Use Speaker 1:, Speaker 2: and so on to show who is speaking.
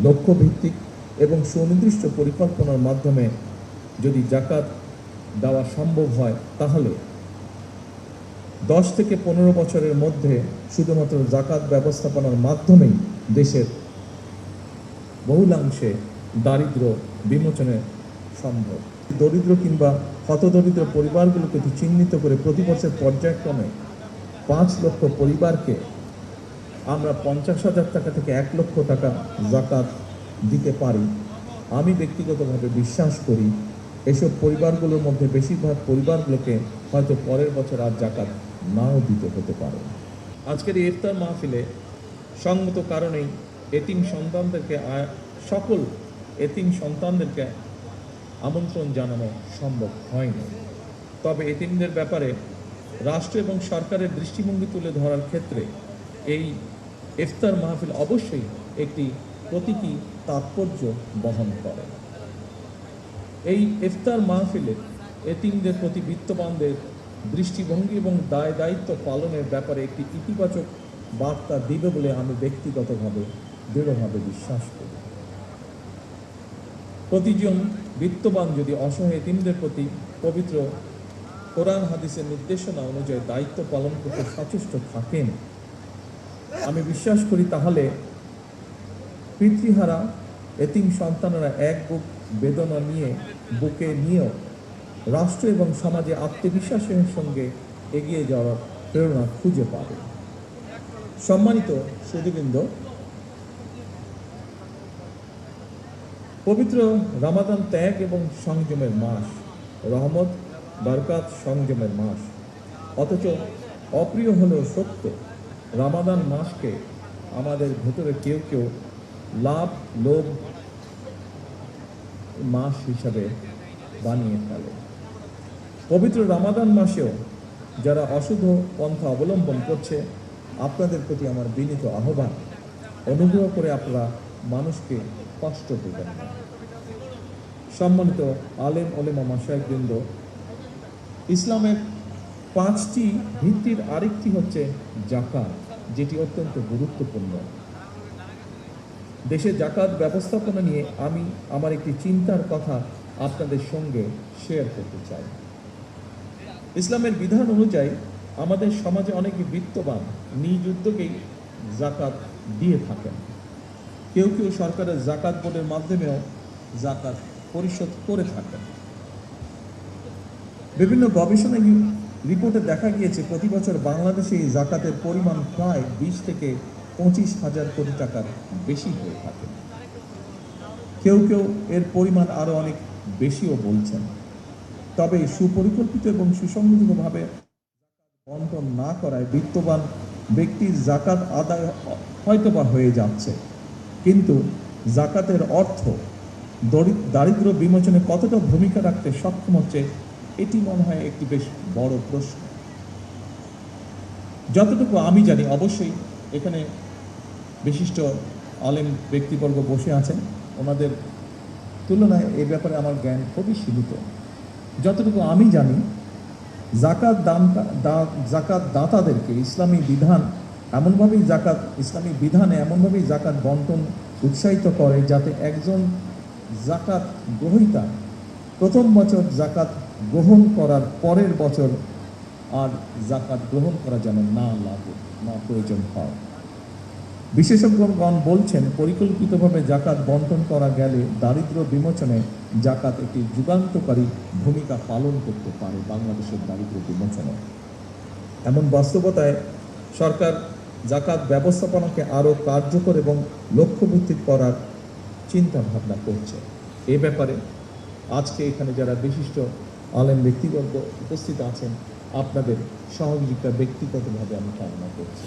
Speaker 1: লক্ষ্যভিত্তিক এবং সুনির্দিষ্ট পরিকল্পনার মাধ্যমে যদি জাকাত দেওয়া সম্ভব হয়, তাহলে 10 থেকে 15 বছরের মধ্যে শুধুমাত্র জাকাত ব্যবস্থাপনার মাধ্যমেই দেশের বহুলাংশে দারিদ্র্য বিমোচনে সম্ভব। দরিদ্র কিংবা হতদরিদ্র পরিবারগুলোকে চিহ্নিত করে প্রতি বছর পর্যায়ক্রমে 5 লক্ষ পরিবারকে আমরা 50,000 টাকা থেকে 1 লক্ষ টাকা জাকাত দিতে পারি। আমি ব্যক্তিগতভাবে বিশ্বাস করি এসব পরিবারগুলোর মধ্যে বেশিরভাগ পরিবারগুলোকে হয়তো পরের বছর আর জাকাত নাও দিতে হতে পারে। আজকের এই ইফতার মাহফিলে সঙ্গত কারণেই সকল এতিম সন্তানদেরকে আমন্ত্রণ জানানো সম্ভব হয়নি। তবে এতিমদের ব্যাপারে রাষ্ট্র এবং সরকারের দৃষ্টিভঙ্গি তুলে ধরার ক্ষেত্রে এই ইফতার মাহফিল অবশ্যই একটি প্রতীকী তাৎপর্য বহন করে। এই ইফতার মাহফিলে এতিমদের প্রতি বিত্তবানদের দৃষ্টিভঙ্গি এবং দায় দায়িত্ব পালনের ব্যাপারে একটি ইতিবাচক বার্তা দিবে বলে আমি ব্যক্তিগতভাবে দৃঢ়ভাবে বিশ্বাস করি। প্রতিজন বিত্তবান যদি অসহায় এতিমদের প্রতি পবিত্র কোরআন হাদিসের নির্দেশনা অনুযায়ী দায়িত্ব পালন করতে সচেষ্ট থাকেন, আমি বিশ্বাস করি তাহলে পিতৃহারা এতিম সন্তানেরা এক বুক বেদনা বুকে নিয়েও রাষ্ট্র এবং সমাজে আত্মবিশ্বাসের সঙ্গে এগিয়ে যাওয়ার প্রেরণা খুঁজে পাবে। সম্মানিত সুধীবৃন্দ, পবিত্র রমাদান ত্যাগ এবং সংযমের মাস, রহমত বরকত সংযমের মাস। অথচ অপ্রিয় হলেও সত্য, রমাদান মাসকে আমাদের ভেতরে কেউ কেউ লাভ লোভ মাস হিসাবে বানিয়ে ফেলে। পবিত্র রমাদান মাসেও যারা অশুভ পন্থা অবলম্বন করছে, আপনাদের প্রতি আমার বিনীত আহ্বান, অনুগ্রহ করে আপনারা মানুষকে কষ্ট দেবেন না। সম্মানিত আলেম ওলেমা মাশায়েখবৃন্দ, ইসলামের 5টি ভিত্তির আরেকটি হচ্ছে জাকাত, যেটি অত্যন্ত গুরুত্বপূর্ণ। দেশে জাকাত ব্যবস্থাপনা নিয়ে আমি আমার একটি চিন্তার কথা আপনাদের সঙ্গে শেয়ার করতে চাই। ইসলামের বিধান অনুযায়ী আমাদের সমাজে অনেকে বিত্তবান নিজ উদ্যোগেই জাকাত দিয়ে থাকেন। কেউ কেউ সরকারের জাকাত বোর্ডের মাধ্যমেও জাকাত পরিশোধ করে থাকেন। বিভিন্ন গবেষণা রিপোর্টে দেখা গিয়েছে প্রতি বছর বাংলাদেশে এই জাকাতের পরিমাণ প্রায় 20 থেকে 25,000 কোটি টাকার বেশি হয়ে থাকে। কেউ কেউ এর পরিমাণ আরো অনেক বেশিও বলছেন। তবে সুপরিকল্পিত এবং সুসংগঠিতভাবে বন্টন না করায় বিত্তবান ব্যক্তির জাকাত আদায় হয়তোবা হয়ে যাচ্ছে, কিন্তু জাকাতের অর্থ দারিদ্র্য বিমোচনে কতটা ভূমিকা রাখতে সক্ষম হচ্ছে, এটি মনে হয় একটি বেশ বড় প্রশ্ন। যতটুকু আমি জানি, অবশ্যই এখানে বিশিষ্ট আলেম ব্যক্তিবর্গ বসে আছেন, ওনাদের তুলনায় এই ব্যাপারে আমার জ্ঞান খুবই সীমিত। যতটুকু আমি জানি, জাকাত দাতাদেরকে ইসলামী বিধানে এমনভাবেই জাকাত বন্টন উৎসাহিত করে যাতে একজন জাকাত গ্রহীতা প্রথম বছর জাকাত গ্রহণ করার পরের বছর আর জাকাত গ্রহণ করা যেন না প্রয়োজন হয়। বিশেষজ্ঞগণ বলছেন, পরিকল্পিতভাবে জাকাত বন্টন করা গেলে দারিদ্র্য বিমোচনে জাকাত একটি যুগান্তকারী ভূমিকা পালন করতে পারে বাংলাদেশের দারিদ্র্য বিমোচনে। এমন বাস্তবতায় সরকার জাকাত ব্যবস্থাপনাকে আরও কার্যকর এবং লক্ষ্যভিত্তিক করার চিন্তা ভাবনা করছে। এ ব্যাপারে আজকে এখানে যারা বিশিষ্ট আলেম ব্যক্তিবর্গ উপস্থিত আছেন, আপনাদের সহযোগিতা ব্যক্তিগতভাবে আমি কামনা করছি।